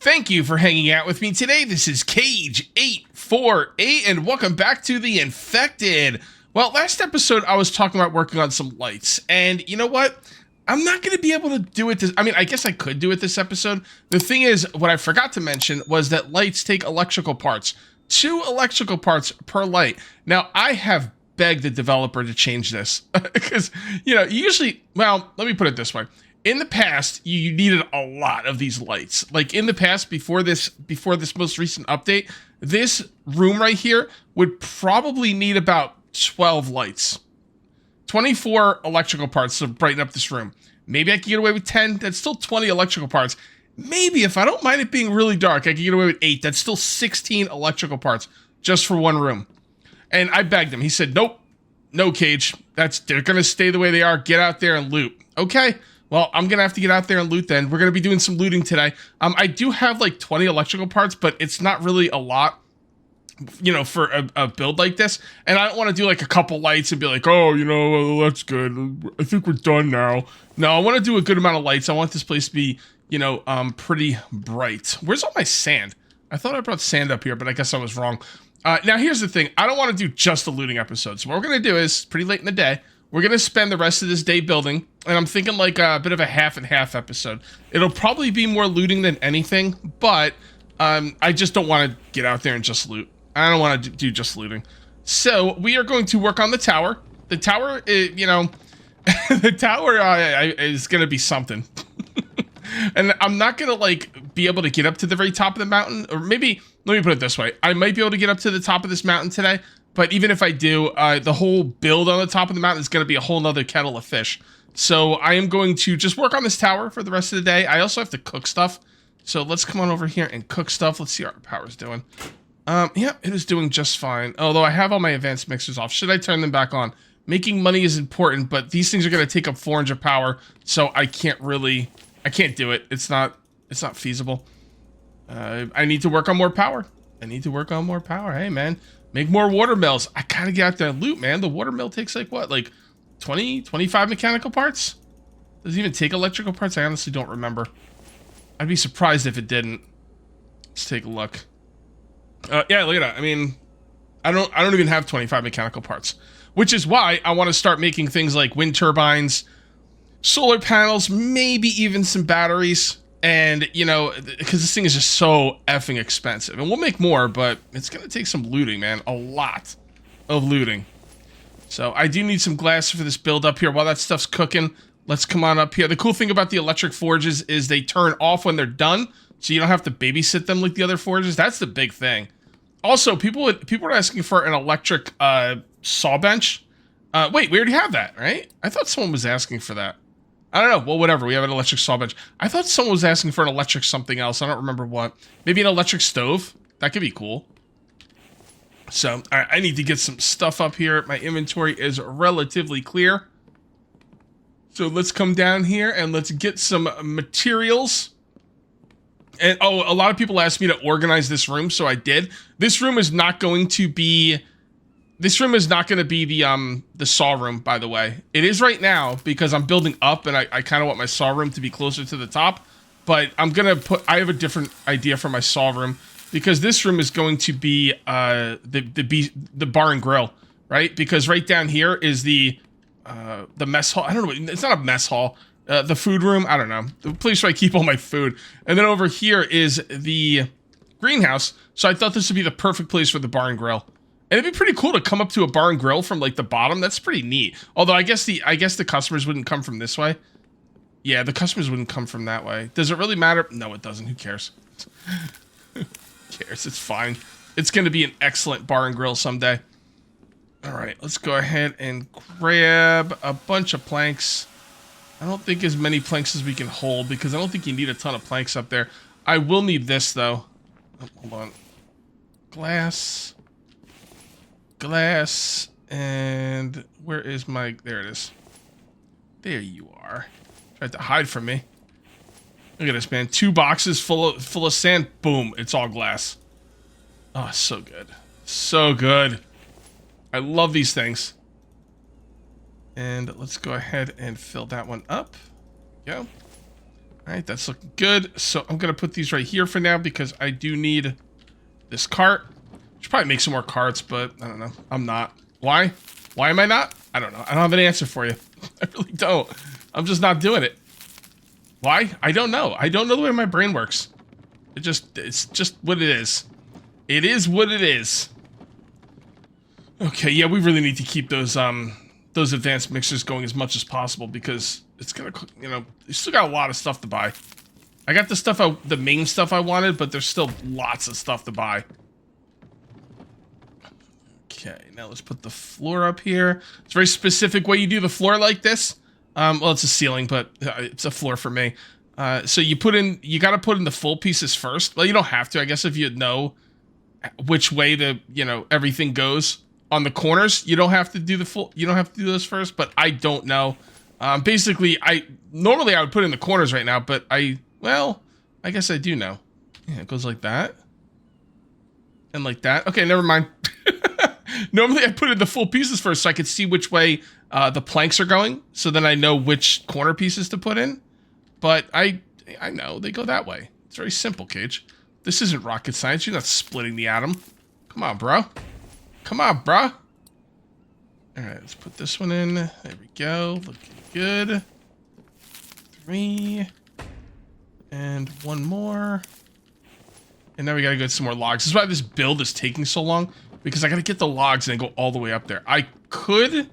Thank you for hanging out with me today. This is Cage848, and welcome back to The Infected. Well, last episode, I was talking about working on some lights, and you know what? I'm not going to be able to do it I guess I could do it this episode. The thing is, what I forgot to mention was that lights take electrical parts. 2 electrical parts per light. Now, I have begged the developer to change this, because, usually, well, let me put it this way. In the past, you needed a lot of these lights. Like in the past, before this most recent update, this room right here would probably need about 12 lights. 24 electrical parts to brighten up this room. Maybe I could get away with 10. That's still 20 electrical parts. Maybe if I don't mind it being really dark, I could get away with 8. That's still 16 electrical parts just for one room. And I begged him. He said, nope, no, Cage. They're going to stay the way they are. Get out there and loot. Okay. Well, I'm going to have to get out there and loot then. We're going to be doing some looting today. I do have like 20 electrical parts, but it's not really a lot, for a build like this. And I don't want to do like a couple lights and be like, oh, that's good. I think we're done now. No, I want to do a good amount of lights. I want this place to be, pretty bright. Where's all my sand? I thought I brought sand up here, but I guess I was wrong. Now, here's the thing. I don't want to do just a looting episode. So what we're going to do is, pretty late in the day, we're going to spend the rest of this day building, and I'm thinking like a bit of a half and half episode. It'll probably be more looting than anything, but I just don't want to get out there and just loot. I don't want to do just looting. So we are going to work on the tower. The tower, the tower is going to be something. And I'm not going to like be able to get up to the very top of the mountain, or maybe, let me put it this way. I might be able to get up to the top of this mountain today. But even if I do, the whole build on the top of the mountain is going to be a whole nother kettle of fish. So I am going to just work on this tower for the rest of the day. I also have to cook stuff. So let's come on over here and cook stuff. Let's see how our power's doing. Yeah, it is doing just fine. Although I have all my advanced mixers off. Should I turn them back on? Making money is important, but these things are going to take up 400 power. So I can't do it. It's not feasible. I need to work on more power. Hey, man. Make more water mills. I gotta get out there and loot, man. The water mill takes like what? Like 20, 25 mechanical parts? Does it even take electrical parts? I honestly don't remember. I'd be surprised if it didn't. Let's take a look. Yeah, look at that. I mean, I don't even have 25 mechanical parts. Which is why I want to start making things like wind turbines, solar panels, maybe even some batteries. And, because this thing is just so effing expensive. And we'll make more, but it's going to take some looting, man. A lot of looting. So I do need some glass for this build up here. While that stuff's cooking, let's come on up here. The cool thing about the electric forges is they turn off when they're done. So you don't have to babysit them like the other forges. That's the big thing. Also, people are asking for an electric saw bench. Wait, we already have that, right? I thought someone was asking for that. I don't know. Well, whatever. We have an electric saw bench. I thought someone was asking for an electric something else. I don't remember what. Maybe an electric stove. That could be cool. So, I need to get some stuff up here. My inventory is relatively clear. So, let's come down here and let's get some materials. And, oh, a lot of people asked me to organize this room, so I did. This room is not going to be... This room is not going to be the saw room, by the way. It is right now because I'm building up and I kind of want my saw room to be closer to the top. But I'm going to I have a different idea for my saw room because this room is going to be the bar and grill, right? Because right down here is the mess hall. I don't know. It's not a mess hall. The food room. I don't know. The place where I keep all my food. And then over here is the greenhouse. So I thought this would be the perfect place for the bar and grill. And it'd be pretty cool to come up to a bar and grill from like the bottom. That's pretty neat. Although I guess the customers wouldn't come from this way. Yeah, the customers wouldn't come from that way. Does it really matter? No, it doesn't. Who cares? Who cares? It's fine. It's going to be an excellent bar and grill someday. All right, let's go ahead and grab a bunch of planks. I don't think as many planks as we can hold because I don't think you need a ton of planks up there. I will need this though. Oh, hold on. Glass, and where is my, there it is. There you are. Tried to hide from me. Look at this, man. 2 boxes full of sand. Boom, it's all glass. Oh, so good. So good. I love these things. And let's go ahead and fill that one up. Go. All right, that's looking good. So I'm going to put these right here for now because I do need this cart. Should probably make some more carts, but I don't know. I'm not. Why? Why am I not? I don't know. I don't have an answer for you. I really don't. I'm just not doing it. Why? I don't know. I don't know the way my brain works. It's just what it is. It is what it is. Okay, yeah, we really need to keep those advanced mixers going as much as possible because it's gonna, you know, you still got a lot of stuff to buy. I got the main stuff I wanted, but there's still lots of stuff to buy. Okay, now let's put the floor up here. It's a very specific way you do the floor like this. Well, it's a ceiling, but it's a floor for me. So you gotta put in the full pieces first. Well, you don't have to, I guess, if you know which way everything goes on the corners. You don't have to do this first, but I don't know. Basically, normally I would put in the corners right now, but I guess I do know. Yeah, it goes like that. And like that. Okay, never mind. Normally I put in the full pieces first so I could see which way the planks are going. So then I know which corner pieces to put in. But I know they go that way. It's very simple, Cage. This isn't rocket science. You're not splitting the atom. Come on, bro. Come on, bro. All right, let's put this one in. There we go. Looking good. 3. And 1 more. And now we gotta get some more logs. This is why this build is taking so long. Because I gotta get the logs and go all the way up there. I could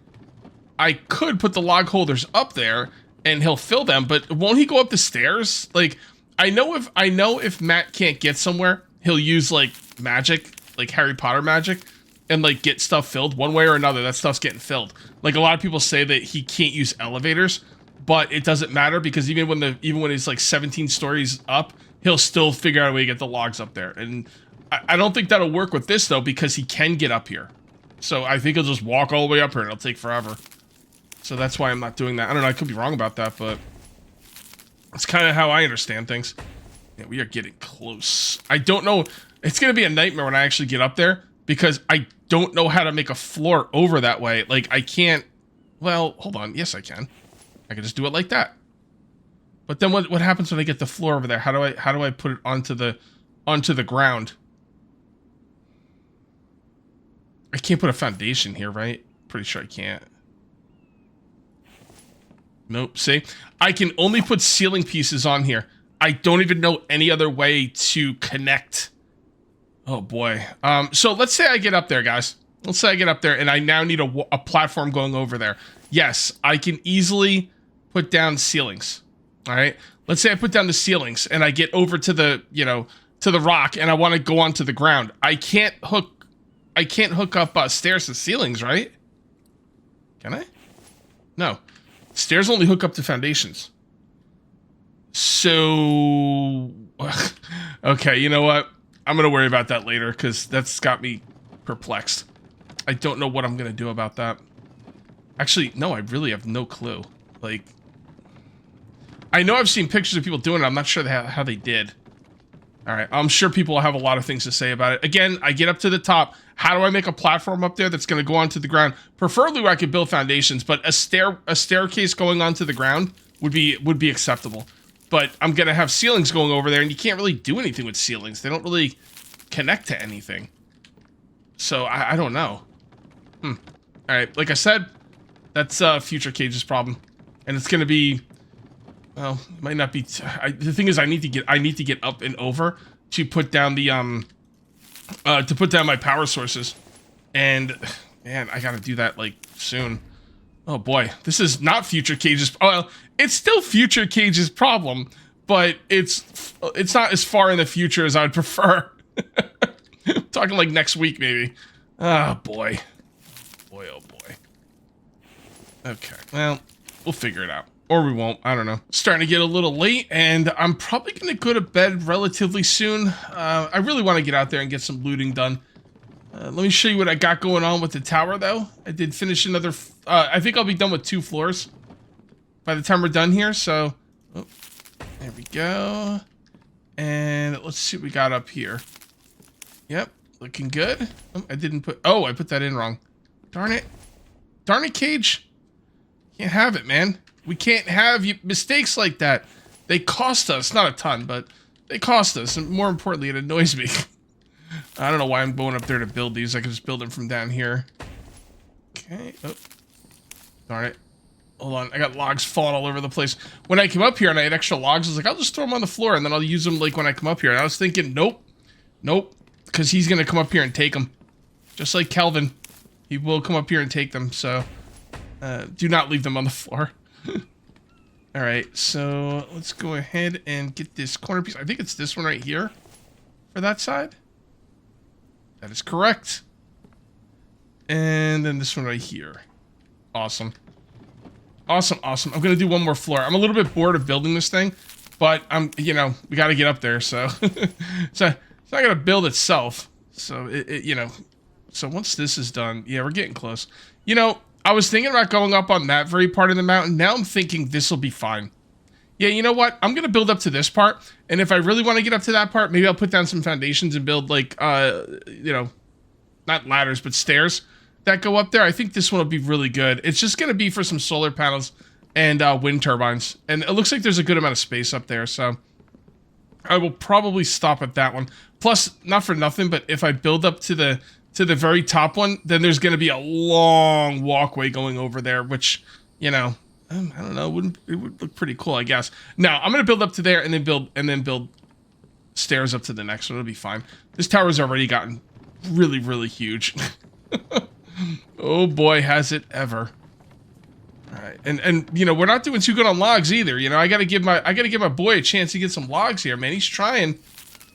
put the log holders up there and he'll fill them, but won't he go up the stairs? Like, I know if Matt can't get somewhere, he'll use like magic, like Harry Potter magic, and like get stuff filled one way or another. That stuff's getting filled. Like a lot of people say that he can't use elevators, but it doesn't matter because even when he's like 17 stories up, he'll still figure out a way to get the logs up there. And I don't think that'll work with this though because he can get up here. So I think he'll just walk all the way up here and it'll take forever. So that's why I'm not doing that. I don't know, I could be wrong about that, but it's kind of how I understand things. Yeah, we are getting close. I don't know. It's going to be a nightmare when I actually get up there because I don't know how to make a floor over that way. Like, I can't... Well, hold on. Yes, I can. I can just do it like that. But then what happens when I get the floor over there? How do I put it onto the ground? I can't put a foundation here, right? Pretty sure I can't. Nope, see? I can only put ceiling pieces on here. I don't even know any other way to connect. Oh boy. So let's say I get up there, guys. Let's say I get up there and I now need a platform going over there. Yes, I can easily put down ceilings. All right? Let's say I put down the ceilings and I get over to the, to the rock and I want to go onto the ground. I can't hook up stairs to ceilings, right? Can I? No. Stairs only hook up to foundations. So... Okay, you know what? I'm going to worry about that later because that's got me perplexed. I don't know what I'm going to do about that. Actually, no, I really have no clue. Like, I know I've seen pictures of people doing it. I'm not sure how they did. All right, I'm sure people will have a lot of things to say about it. Again, I get up to the top. How do I make a platform up there that's going to go onto the ground? Preferably where I could build foundations, but a staircase going onto the ground would be acceptable. But I'm going to have ceilings going over there, and you can't really do anything with ceilings. They don't really connect to anything. So I don't know. All right, like I said, that's future Cage's problem, and it's going to be. Well, it might not be. The thing is, I need to get up and over to put down the to put down my power sources, and man, I got to do that like soon. Oh boy, this is not future Cage's. Well, it's still future Cage's problem, but it's not as far in the future as I'd prefer. Talking like next week maybe. Oh boy, boy, oh boy. Okay, well, we'll figure it out. Or we won't. I don't know. Starting to get a little late, and I'm probably going to go to bed relatively soon. I really want to get out there and get some looting done. Let me show you what I got going on with the tower, though. I did finish another... I think I'll be done with 2 floors by the time we're done here, so... Oh, there we go. And let's see what we got up here. Yep, looking good. Oh, I didn't put... Oh, I put that in wrong. Darn it. Darn it, Cage. Can't have it, man. We can't have mistakes like that. They cost us, not a ton, but they cost us. And more importantly, it annoys me. I don't know why I'm going up there to build these. I can just build them from down here. Okay. Oh. Darn it. Hold on. I got logs falling all over the place. When I came up here and I had extra logs, I was like, I'll just throw them on the floor and then I'll use them like when I come up here. And I was thinking, nope. Nope. Because he's going to come up here and take them. Just like Kelvin. He will come up here and take them. So do not leave them on the floor. Alright, so let's go ahead and get this corner piece. I think it's this one right here for that side. That is correct. And then this one right here. Awesome. Awesome, awesome. I'm going to do one more floor. I'm a little bit bored of building this thing, but you know, we got to get up there, so. So it's not going to build itself. So, you know, so once this is done, yeah, we're getting close. You know, I was thinking about going up on that very part of the mountain. Now I'm thinking this will be fine. Yeah, you know what? I'm going to build up to this part. And if I really want to get up to that part, maybe I'll put down some foundations and build like, you know, not ladders, but stairs that go up there. I think this one will be really good. It's just going to be for some solar panels and wind turbines. And it looks like there's a good amount of space up there. So I will probably stop at that one. Plus, not for nothing, but if I build up to the very top one, then there's going to be a long walkway going over there, which, you know, I don't know, it would look pretty cool, I guess. Now, I'm going to build up to there and then build stairs up to the next one. It'll be fine. This tower's already gotten really, really huge. Oh boy, has it ever. All right. And you know, we're not doing too good on logs either. You know, I got to give my boy a chance to get some logs here, man. He's trying,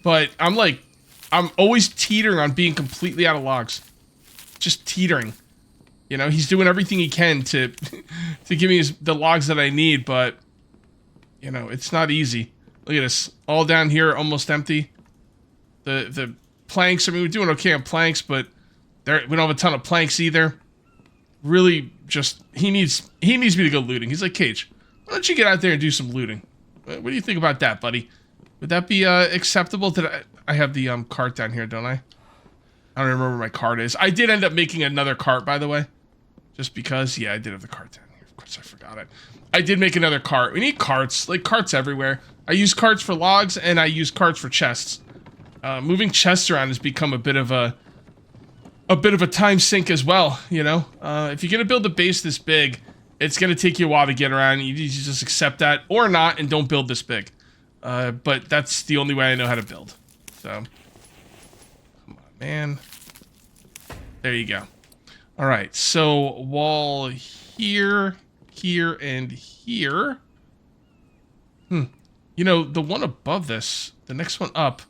but I'm always teetering on being completely out of logs. Just teetering. You know, he's doing everything he can to give me the logs that I need, but, you know, it's not easy. Look at this. All down here, almost empty. The planks, I mean, we're doing okay on planks, but we don't have a ton of planks either. Really, just, he needs me to go looting. He's like, Cage, why don't you get out there and do some looting? What do you think about that, buddy? Would that be acceptable? I have the cart down here, don't I? I don't remember where my cart is. I did end up making another cart, by the way. Just because, yeah, I did have the cart down here. Of course, I forgot it. I did make another cart. We need carts, like carts everywhere. I use carts for logs, and I use carts for chests. Moving chests around has become a bit of a time sink as well, you know? If you're gonna build a base this big, it's gonna take you a while to get around. You need to just accept that, or not, and don't build this big. But that's the only way I know how to build. So, come on, man. There you go. All right, so wall here, here, and here. You know, the one above this, the next one up,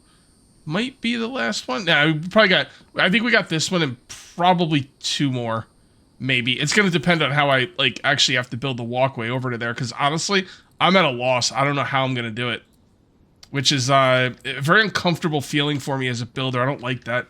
might be the last one. Nah, we probably got, I think we got this one and probably two more, maybe. It's going to depend on how I, like, actually have to build the walkway over to there, because honestly, I'm at a loss. I don't know how I'm going to do it, which is a very uncomfortable feeling for me as a builder. I don't like that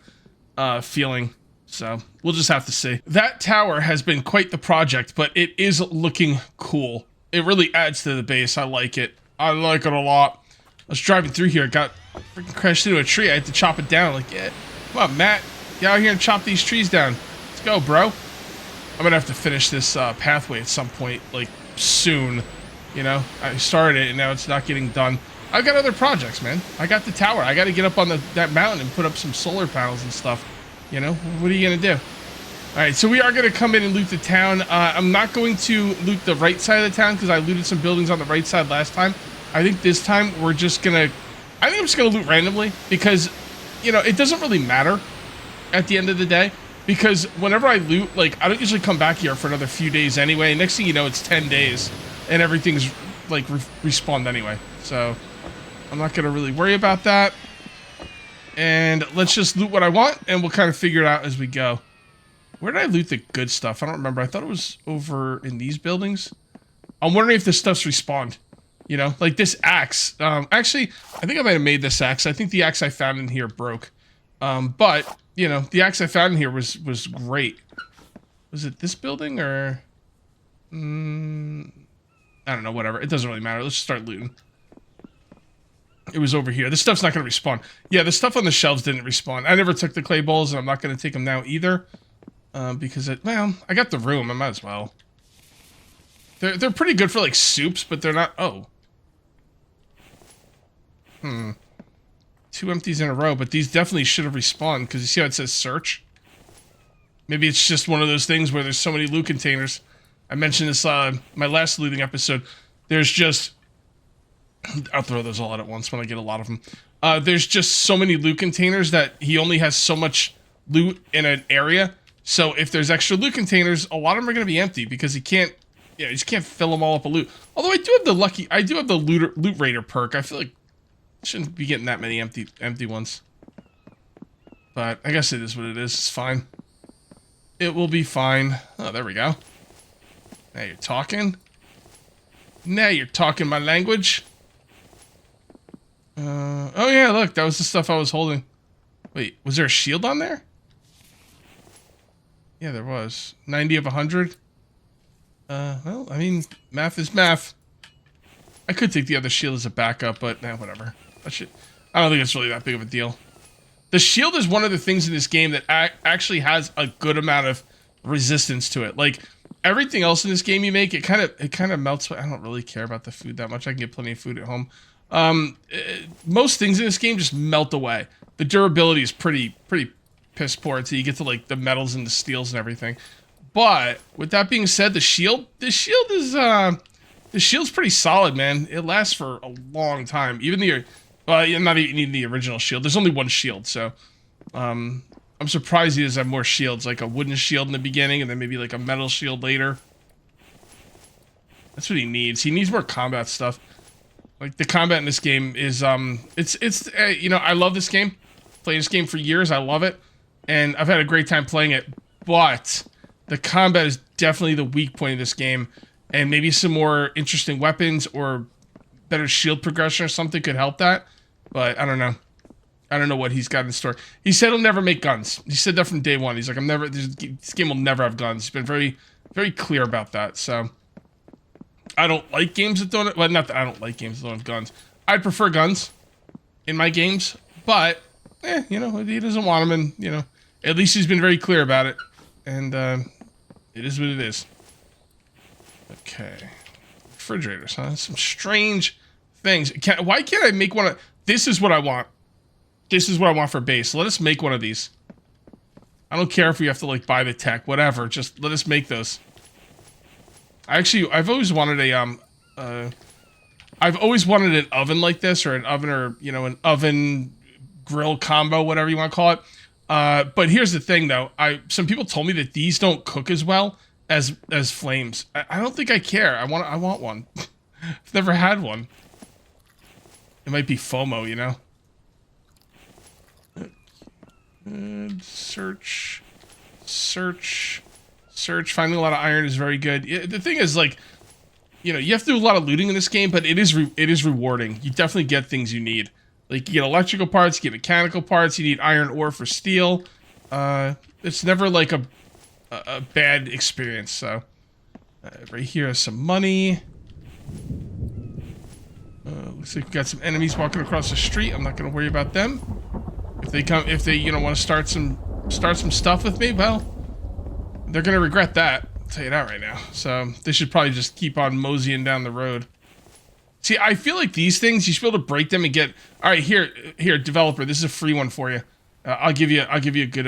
feeling, so we'll just have to see. That tower has been quite the project, but it is looking cool. It really adds to the base. I like it. I like it a lot. I was driving through here, got freaking crashed into a tree. I had to chop it down. Like, yeah, come on, Matt, get out here and chop these trees down. Let's go, bro. I'm gonna have to finish this pathway at some point, like soon. You know, I started it and now it's not getting done. I've got other projects, man. I got the tower. I got to get up on that mountain and put up some solar panels and stuff. You know, what are you gonna do? All right, so we are gonna come in and loot the town. I'm not going to loot the right side of the town because I looted some buildings on the right side last time. I think this time we're just gonna, I think I'm just gonna loot randomly because, you know, it doesn't really matter at the end of the day because whenever I loot, like, I don't usually come back here for another few days anyway. Next thing you know, it's 10 days and everything's like respawned anyway. So I'm not gonna really worry about that. And let's just loot what I want and we'll kind of figure it out as we go. Where did I loot the good stuff? I don't remember. I thought it was over in these buildings. I'm wondering if this stuff's respawned. You know, like this axe. Actually, I think I might have made this axe. I think the axe I found in here broke. But, you know, the axe I found in here was great. Was it this building or... I don't know, whatever. It doesn't really matter. Let's just start looting. It was over here. This stuff's not going to respawn. Yeah, the stuff on the shelves didn't respawn. I never took the clay bowls, and I'm not going to take them now either. Because, well, I got the room. I might as well. They're pretty good for, like, soups, but they're not... Oh. 2 empties in a row, but these definitely should have respawned, because you see how it says search? Maybe it's just one of those things where there's so many loot containers. I mentioned this my last looting episode. There's just... I'll throw those all out at once when I get a lot of them. There's just so many loot containers that he only has so much loot in an area. So if there's extra loot containers, a lot of them are going to be empty because he can't... Yeah, you just can't fill them all up with loot. Although I do have the loot raider perk. I feel like I shouldn't be getting that many empty ones. But I guess it is what it is. It's fine. It will be fine. Oh, there we go. Now you're talking. Now you're talking my language. Oh yeah, look, that was the stuff I was holding. Wait, was there a shield on there? Yeah, there was. 90 of 100. Well, I mean, math is math. I could take the other shield as a backup, but whatever. I don't think it's really that big of a deal. The shield is one of the things in this game that actually has a good amount of resistance to it. Like everything else in this game you make, it kind of melts. I don't really care about the food that much. I can get plenty of food at home. Most things in this game just melt away. The durability is pretty piss poor until you get to like the metals and the steels and everything. But with that being said, the shield's pretty solid, man. It lasts for a long time. Even you're not even needing the original shield. There's only one shield, so I'm surprised he doesn't have more shields, like a wooden shield in the beginning and then maybe like a metal shield later. That's what he needs. He needs more combat stuff. Like the combat in this game is you know, I love this game. Playing this game for years, I love it, and I've had a great time playing it. But the combat is definitely the weak point of this game, and maybe some more interesting weapons or better shield progression or something could help that. But I don't know. I don't know what he's got in store. He said he'll never make guns. He said that from day one. He's like, this game will never have guns. He's been very, very clear about that. So I don't like games that don't... Well, not that I don't like games that don't have guns. I'd prefer guns in my games. But, you know, he doesn't want them. And, you know, at least he's been very clear about it. And it is what it is. Okay. Refrigerators, huh? Some strange things. Why can't I make one of... This is what I want. This is what I want for base. Let us make one of these. I don't care if we have to, like, buy the tech. Whatever. Just let us make those. I've always wanted I've always wanted an oven like this, or an oven, or, you know, an oven grill combo, whatever you want to call it. But here's the thing, though. Some people told me that these don't cook as well as flames. I don't think I care. I want one. I've never had one. It might be FOMO, you know. Search. Finding a lot of iron is very good. The thing is, like, you know, you have to do a lot of looting in this game, but it is rewarding. You definitely get things you need. Like, you get electrical parts, you get mechanical parts, you need iron ore for steel. It's never like a bad experience. So right here is some money. Looks like we got some enemies walking across the street. I'm not gonna worry about them. If they you know, want to start some stuff with me, well, they're gonna regret that. I'll tell you that right now. So they should probably just keep on moseying down the road. See, I feel like these things, you should be able to break them and get... All right, here, developer, this is a free one for you. I'll give you a good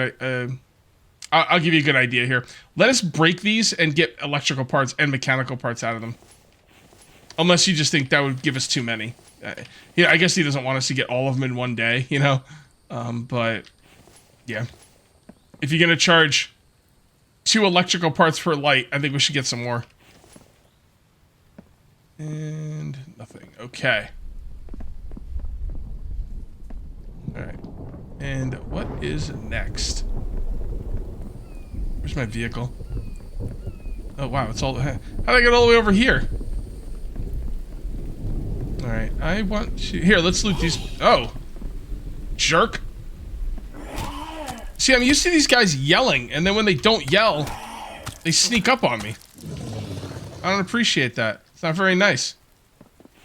idea here. Let us break these and get electrical parts and mechanical parts out of them. Unless you just think that would give us too many. Yeah, I guess he doesn't want us to get all of them in one day, you know? But, yeah. If you're going to charge 2 electrical parts per light, I think we should get some more. And nothing. Okay. Alright. And what is next? Where's my vehicle? Oh, wow. It's all... How'd I get all the way over here? Alright. I want to... Here, let's loot these... Oh. Jerk. See, I'm used to these guys yelling, and then when they don't yell, they sneak up on me. I don't appreciate that. It's not very nice.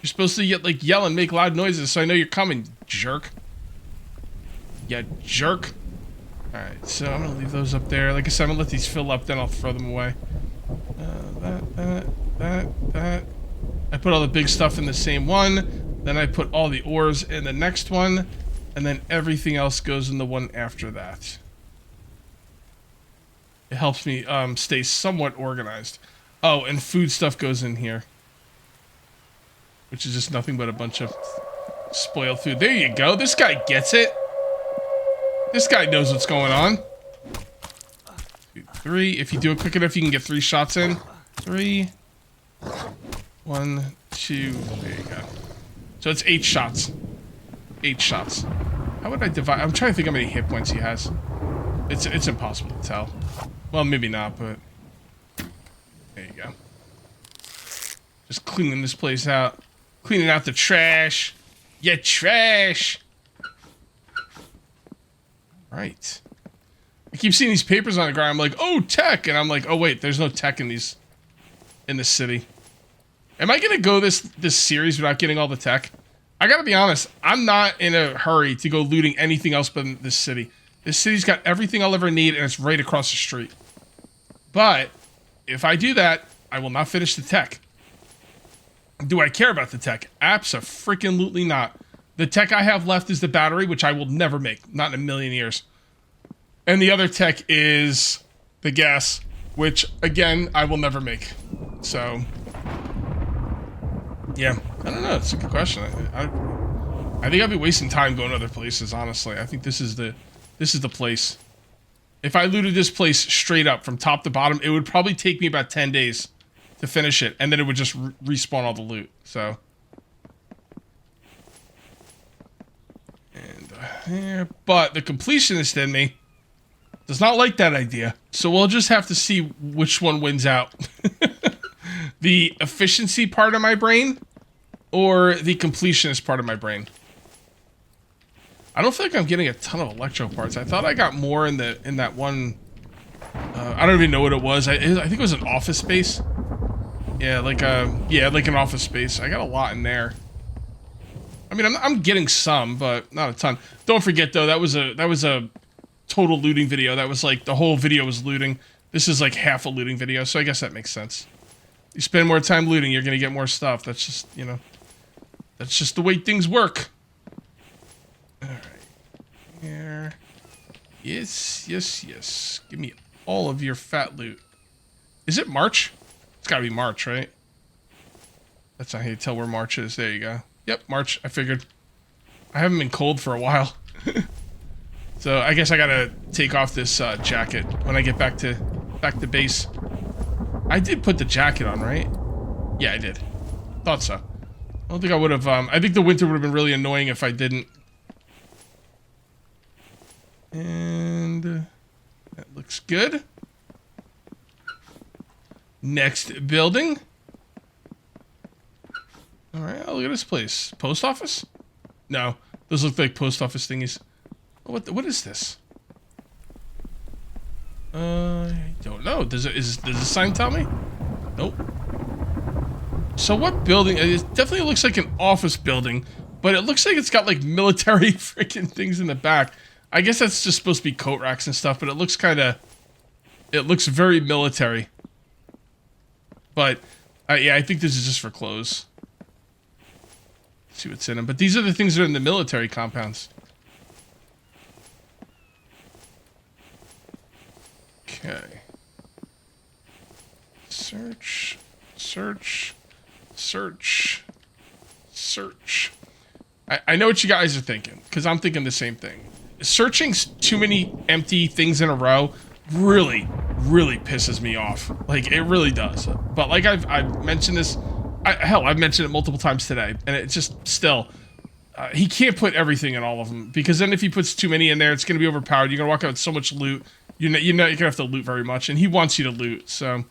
You're supposed to yell and make loud noises so I know you're coming, jerk. Yeah, jerk. Alright, so I'm gonna leave those up there. Like I said, I'm gonna let these fill up, then I'll throw them away. That. I put all the big stuff in the same one. Then I put all the ores in the next one, and then everything else goes in the one after that. It helps me stay somewhat organized. Oh, and food stuff goes in here, which is just nothing but a bunch of spoiled food. There you go. This guy gets it. This guy knows what's going on. 2, 3. If you do it quick enough, you can get 3 shots in. 3. 1, 2. There you go. So it's 8 shots. 8 shots. How would I divide? I'm trying to think how many hit points he has. It's impossible to tell. Well, maybe not, but there you go. Just cleaning this place out. Cleaning out the trash. Yeah, trash. Right. I keep seeing these papers on the ground. I'm like, oh, tech, and I'm like, oh wait, there's no tech in this city. Am I gonna go this series without getting all the tech? I gotta be honest, I'm not in a hurry to go looting anything else but in this city. This city's got everything I'll ever need, and it's right across the street. But if I do that, I will not finish the tech. Do I care about the tech? Abso-freaking-lutely not. The tech I have left is the battery, which I will never make. Not in a million years. And the other tech is the gas, which, again, I will never make. So, yeah. I don't know. It's a good question. I think I'd be wasting time going to other places, honestly. I think this is the place. If I looted this place straight up from top to bottom, it would probably take me about 10 days to finish it, and then it would just respawn all the loot. So, and here, but the completionist in me does not like that idea. So we'll just have to see which one wins out. The efficiency part of my brain or the completionist part of my brain. I don't feel like I'm getting a ton of electro parts. I thought I got more in that one. I don't even know what it was. I think it was an office space. Yeah, like an office space. I got a lot in there. I mean, I'm getting some, but not a ton. Don't forget though, that was a total looting video. That was like the whole video was looting. This is like half a looting video, so I guess that makes sense. You spend more time looting, you're gonna get more stuff. That's just, you know, that's just the way things work. All right, here. Yes, yes, yes. Give me all of your fat loot. Is it March? It's gotta be March, right? That's not how you tell where March is. There you go. Yep, March. I figured. I haven't been cold for a while. So I guess I gotta take off this jacket when I get back to base. I did put the jacket on, right? Yeah, I did. Thought so. I don't think I would have. I think the winter would have been really annoying if I didn't. And that looks good. Next building. All right, oh, look at this place. Post office? No, those look like post office thingies. What is this? I don't know. Does the sign tell me? Nope. So what building? It definitely looks like an office building, but it looks like it's got like military freaking things in the back. I guess that's just supposed to be coat racks and stuff, but it looks very military. But yeah, I think this is just for clothes. Let's see what's in them. But these are the things that are in the military compounds. Okay. Search, search, search, search. I know what you guys are thinking, because I'm thinking the same thing. Searching too many empty things in a row really pisses me off. Like, it really does. But like I've mentioned this, hell, I've mentioned it multiple times today, and it's just still, he can't put everything in all of them, because then if he puts too many in there, it's going to be overpowered. You're going to walk out with so much loot. You're not going to have to loot very much, and he wants you to loot, so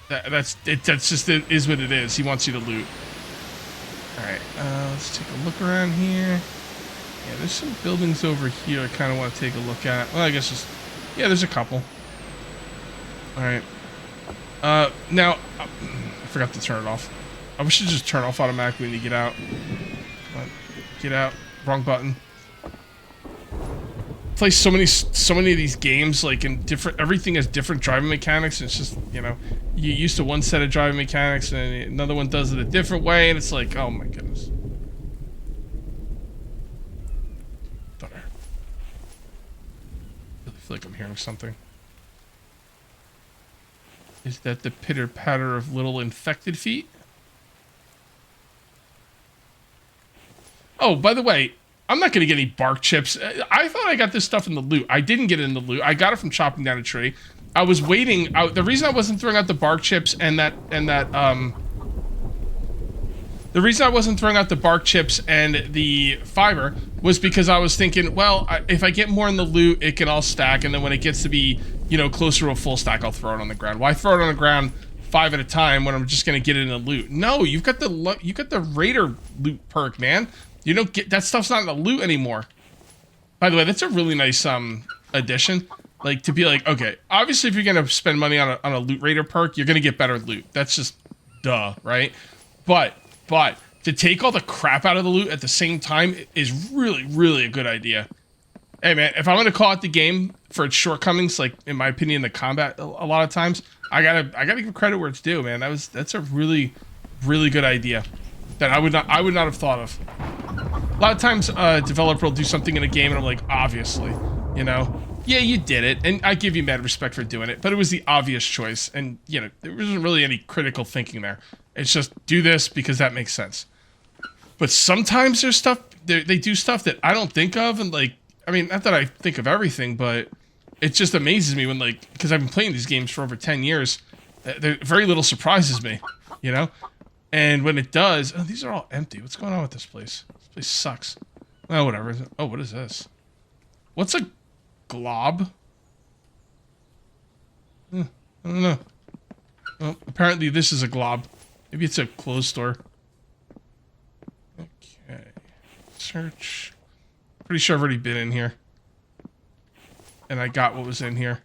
that's just, it is what it is. He wants you to loot. Alright, let's take a look around here. Yeah, there's some buildings over here I kind of want to take a look at. Well, I guess just, yeah, there's a couple. Alright. Now, I forgot to turn it off. I should just turn off automatically when you get out. Get out. Wrong button. Play so many of these games, like in different, everything has different driving mechanics, and it's just, you know, you're used to one set of driving mechanics and another one does it a different way, and it's like, oh my goodness. feel like I'm hearing something. Is that the pitter-patter of little infected feet? Oh, by the way, I'm not going to get any bark chips. I thought I got this stuff in the loot. I didn't get it in the loot. I got it from chopping down a tree. I was waiting. The reason I wasn't throwing out the bark chips the reason I wasn't throwing out the bark chips and the fiber was because I was thinking, well, if I get more in the loot, it can all stack, and then when it gets to be, you know, closer to a full stack, I'll throw it on the ground. Why throw it on the ground 5 at a time when I'm just gonna get it in the loot? No, you've got the Raider loot perk, man. You don't get that stuff's not in the loot anymore. By the way, that's a really nice addition. Like, to be like, okay, obviously if you're gonna spend money on a loot Raider perk, you're gonna get better loot. That's just duh, right? But to take all the crap out of the loot at the same time is really, really a good idea. Hey man, if I'm gonna call out the game for its shortcomings, like in my opinion, the combat a lot of times, I gotta give credit where it's due, man. That's a really, really good idea that I would not have thought of. A lot of times, a developer will do something in a game, and I'm like, obviously, you know, yeah, you did it, and I give you mad respect for doing it, but it was the obvious choice, and you know, there wasn't really any critical thinking there. It's just do this because that makes sense. But sometimes there's stuff they do stuff that I don't think of, and like, I mean, not that I think of everything, but it just amazes me when, like, because I've been playing these games for over 10 years, very little surprises me, you know? And when it does, oh, these are all empty. What's going on with this place? This place sucks. Oh, whatever. Oh, what is this? What's a glob? I don't know. Well, apparently this is a glob. Maybe it's a clothes store. Okay. Search. Pretty sure I've already been in here. And I got what was in here.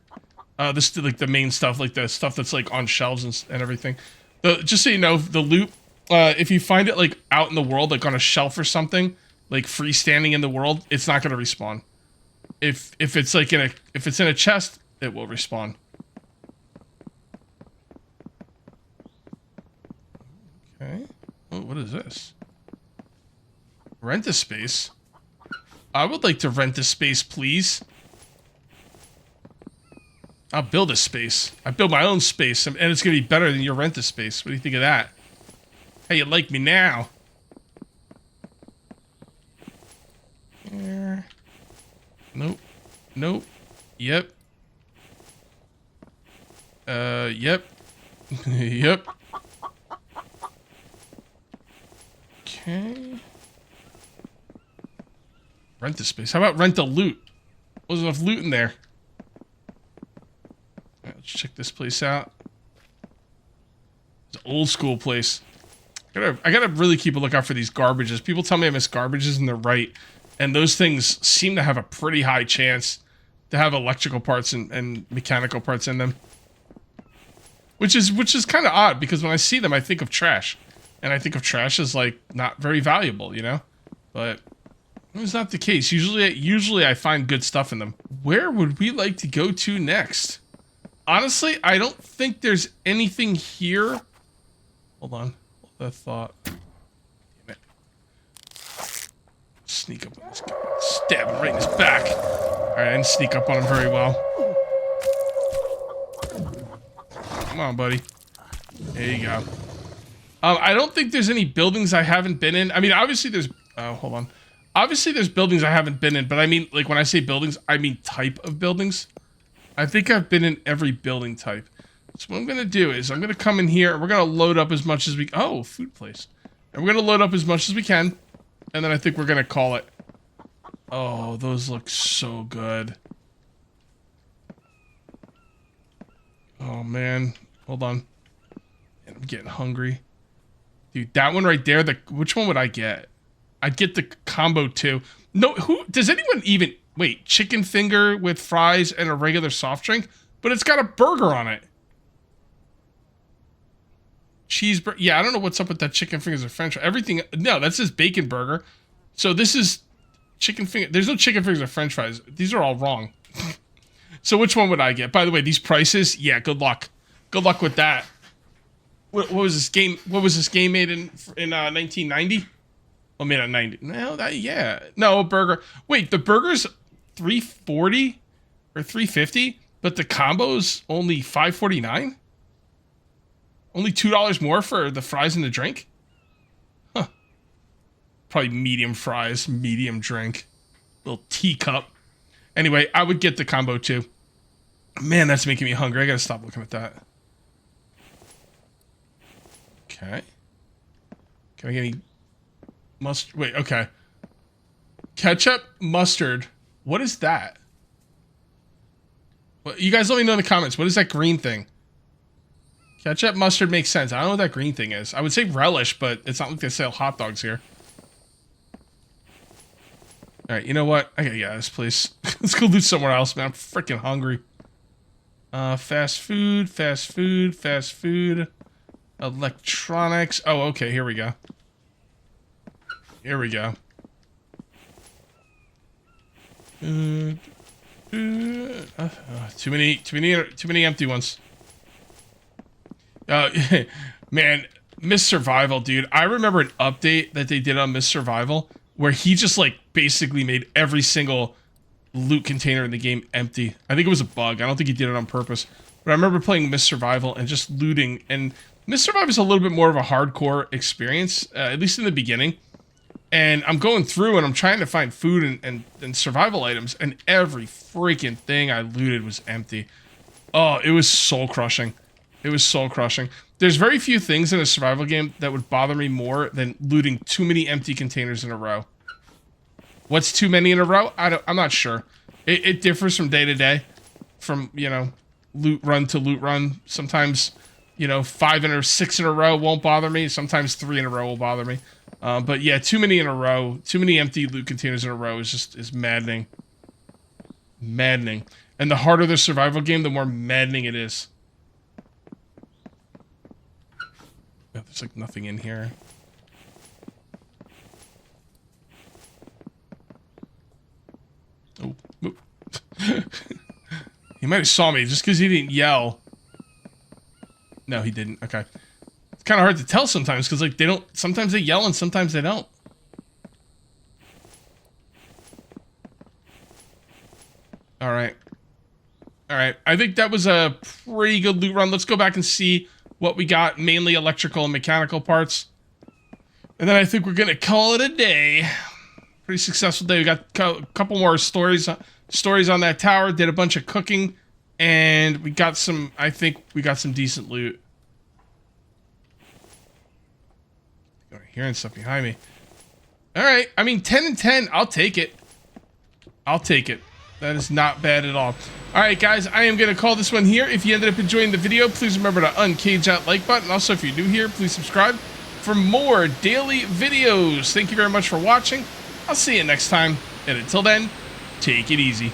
This is like the main stuff, like the stuff that's like on shelves and everything. Just so you know, the loot, if you find it like out in the world, like on a shelf or something, like freestanding in the world, it's not gonna respawn. If it's like if it's in a chest, it will respawn. Okay. Oh, what is this? Rent a space. I would like to rent a space, please. I'll build a space. I build my own space, and it's gonna be better than your rent a space. What do you think of that? Hey, you like me now? Here. Nope. Nope. Yep. Yep. Yep. Okay. Rent a space. How about rent a loot? Wasn't enough loot in there. Right, let's check this place out. It's an old school place. I gotta really keep a lookout for these garbages. People tell me I miss garbages, and they're right. And those things seem to have a pretty high chance to have electrical parts and mechanical parts in them. Which is kind of odd, because when I see them, I think of trash. And I think of trash as, like, not very valuable, you know? But it's not the case. Usually I find good stuff in them. Where would we like to go to next? Honestly, I don't think there's anything here. Hold on. Hold that thought. Damn it. Sneak up on this guy. Stab him right in his back. Alright, I didn't sneak up on him very well. Come on, buddy. There you go. I don't think there's any buildings I haven't been in. I mean, obviously there's... Oh, hold on. Obviously there's buildings I haven't been in, but I mean, like, when I say buildings, I mean type of buildings. I think I've been in every building type. So what I'm going to do is I'm going to come in here, and we're going to load up as much as we... Oh, food place. And we're going to load up as much as we can, and then I think we're going to call it. Oh, those look so good. Oh, man. Hold on. I'm getting hungry. Dude, that one right there, which one would I get? I'd get the combo too. No, does anyone even... Wait, chicken finger with fries and a regular soft drink? But it's got a burger on it. Cheeseburger. Yeah, I don't know what's up with that chicken fingers or french fries. Everything... No, that says bacon burger. So this is chicken finger... There's no chicken fingers or french fries. These are all wrong. So which one would I get? By the way, these prices... Yeah, good luck. Good luck with that. What was this game? What was this game made in 1990? Oh, made in 90. No, yeah. No, burger. Wait, the burger's $3.40? for 350, but the combo's only 549. Only $2 more for the fries and the drink. Huh. Probably medium fries, medium drink, little teacup. Anyway, I would get the combo too. Man, that's making me hungry. I gotta stop looking at that. Okay. Can I get any mustard? Wait, okay. Ketchup, mustard. What is that? Well, you guys let me know in the comments. What is that green thing? Ketchup, mustard makes sense. I don't know what that green thing is. I would say relish, but it's not like they sell hot dogs here. Alright, you know what? I gotta get out of this place. Let's go loot somewhere else, man. I'm freaking hungry. Fast food, fast food, fast food. Electronics. Oh, okay, here we go. Here we go. Too many empty ones. Man, Miss Survival, dude. I remember an update that they did on Miss Survival where he just like basically made every single loot container in the game empty. I think it was a bug. I don't think he did it on purpose. But I remember playing Miss Survival and just looting. And Miss Survival is a little bit more of a hardcore experience, at least in the beginning. And I'm going through and I'm trying to find food and survival items, and every freaking thing I looted was empty. Oh, it was soul crushing. It was soul crushing. There's very few things in a survival game that would bother me more than looting too many empty containers in a row. What's too many in a row? I'm not sure. It differs from day to day. From, you know, loot run to loot run. Sometimes, you know, 5 or 6 in a row won't bother me. Sometimes 3 in a row will bother me. But yeah, too many in a row, too many empty loot containers in a row is maddening. Maddening. And the harder the survival game, the more maddening it is. Yeah, there's like nothing in here. Oh. He might have saw me just because he didn't yell. No, he didn't. Okay. It's kind of hard to tell sometimes because like they don't. Sometimes they yell and sometimes they don't. All right. All right. I think that was a pretty good loot run. Let's go back and see what we got. Mainly electrical and mechanical parts. And then I think we're gonna call it a day. Pretty successful day. We got a couple more stories on that tower. Did a bunch of cooking, and we got some. I think we got some decent loot. I'm hearing stuff behind me. All right. I mean, 10 and 10. I'll take it. I'll take it. That is not bad at all. All right, guys. I am going to call this one here. If you ended up enjoying the video, please remember to uncage that like button. Also, if you're new here, please subscribe for more daily videos. Thank you very much for watching. I'll see you next time. And until then, take it easy.